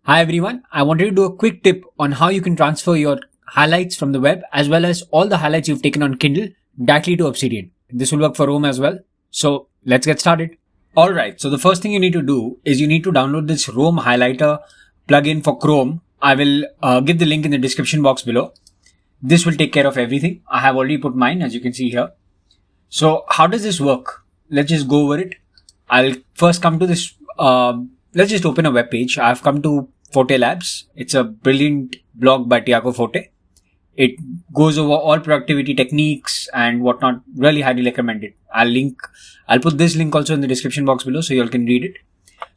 Hi everyone, I wanted to do a quick tip on how you can transfer your highlights from the web as well as all the highlights you've taken on Kindle directly to Obsidian. This will work for Chrome as well. So let's get started. Alright, so the first thing you need to do is you need to download this Chrome highlighter plugin for Chrome. I will give the link in the description box below. This will take care of everything. I have already put mine as you can see here. So how does this work? Let's just go over it. I'll first come to this. Let's just open a web page. I've come to Forte Labs. It's a brilliant blog by Tiago Forte. It goes over all productivity techniques and whatnot. Really highly recommend it. I'll put this link also in the description box below so you all can read it.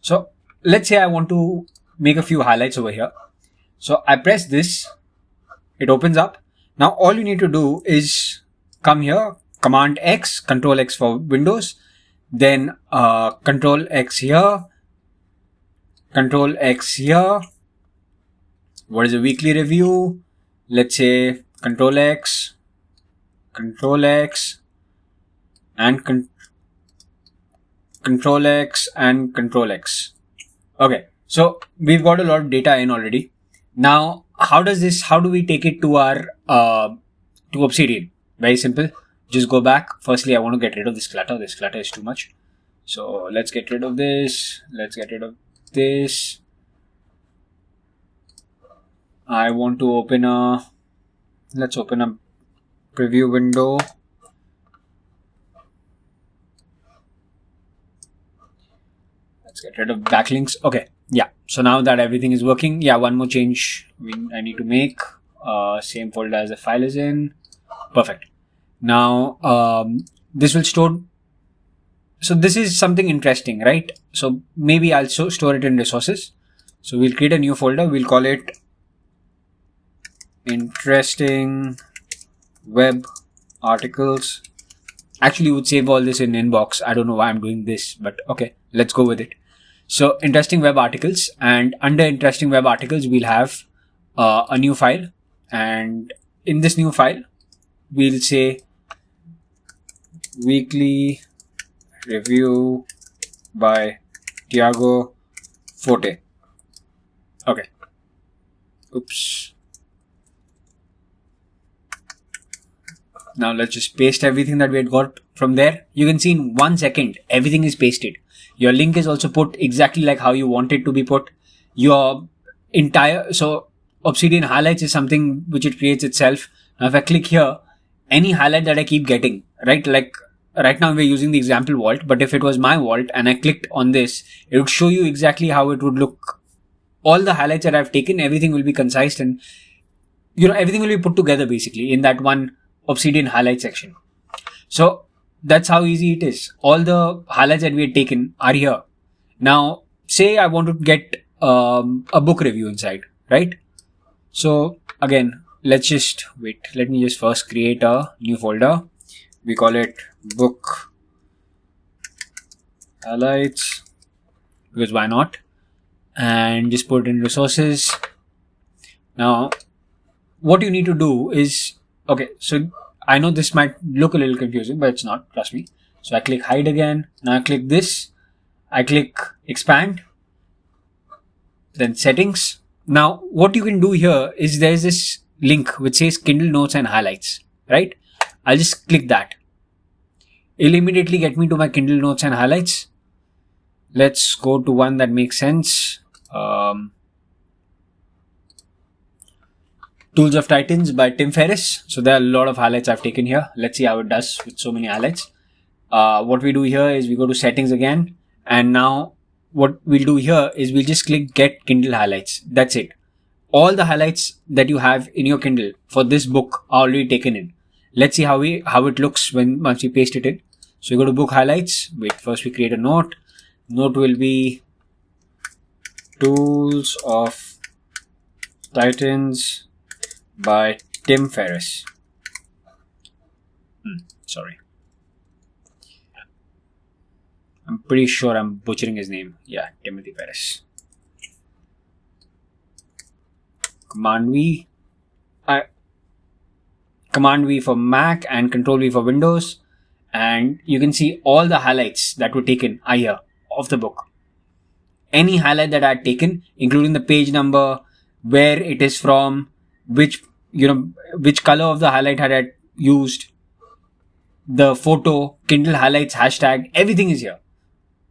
So let's say I want to make a few highlights over here. So I press this. It opens up. Now all you need to do is come here. Command X, Control X for Windows, then Control X here, Control X here. What is a weekly review? Let's say Control X, Control X, and Control X and Control X. Okay, so we've got a lot of data in already. Now, how do we take it to our to Obsidian? Very simple. Just go back. Firstly, I want to get rid of this clutter. This clutter is too much. So let's get rid of this. Let's get rid of this. I want to let's open a preview window. Let's get rid of backlinks. Okay. Yeah. So now that everything is working, one more change I need to make. Same folder as the file is in. Perfect. Now, this will store. So this is something interesting, right? So maybe I'll store it in resources. So we'll create a new folder. We'll call it interesting web articles. Actually, we would save all this in inbox. I don't know why I'm doing this, but okay, let's go with it. So interesting web articles, and under interesting web articles, we'll have a new file. And in this new file, we'll say weekly review by Tiago Forte. Okay. Oops. Now let's just paste everything that we had got from there. You can see in 1 second, everything is pasted. Your link is also put exactly like how you want it to be put. So Obsidian highlights is something which it creates itself. Now if I click here, any highlight that I keep getting, right? Like right now we're using the example vault, but if it was my vault and I clicked on this, it would show you exactly how it would look. All the highlights that I've taken, everything will be concise and everything will be put together basically in that one Obsidian highlight section. So that's how easy it is. All the highlights that we had taken are here. Now, say I want to get a book review inside, right? So again, let's just wait. Let me just first create a new folder. We call it book highlights because why not? And just put it in resources. Now, what you need to do is, okay, so I know this might look a little confusing, but it's not, trust me. So I click hide again. Now I click this. I click expand. Then settings. Now, what you can do here is there's this link which says Kindle Notes and Highlights, right? I'll just click that. It'll immediately get me to my Kindle Notes and Highlights. Let's go to one that makes sense. Tools of Titans by Tim Ferriss. So there are a lot of highlights I've taken here. Let's see how it does with so many highlights. What we do here is we go to settings again. And now what we'll do here is we'll just click get Kindle highlights. That's it. All the highlights that you have in your Kindle for this book are already taken in. Let's see how it looks once we paste it in. So we go to book highlights. Wait, first we create a note. Note will be Tools of Titans by Tim Ferriss. Sorry. I'm pretty sure I'm butchering his name. Yeah, Timothy Ferriss. Command V for Mac and Control V for Windows. And you can see all the highlights that were taken are here of the book. any highlight that I had taken, including the page number, where it is from, which color of the highlight had I used, the photo, Kindle highlights, hashtag, everything is here.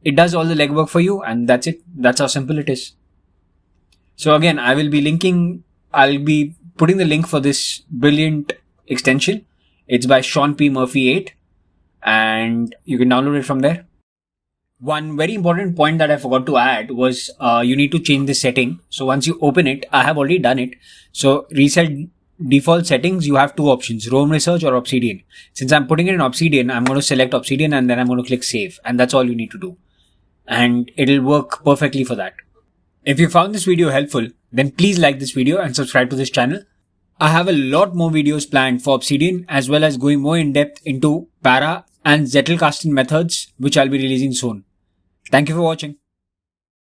It does all the legwork for you, and that's it. That's how simple it is. So again, I'll be putting the link for this brilliant extension. It's by Sean P. Murphy 8, and you can download it from there. One very important point that I forgot to add was you need to change the setting. So once you open it, I have already done it. So reset default settings, you have two options, Roam Research or Obsidian. Since I'm putting it in Obsidian, I'm going to select Obsidian and then I'm going to click save. And that's all you need to do. And it'll work perfectly for that. If you found this video helpful, then please like this video and subscribe to this channel. I have a lot more videos planned for Obsidian, as well as going more in depth into Para and Zettelkasten methods, which I'll be releasing soon. Thank you for watching.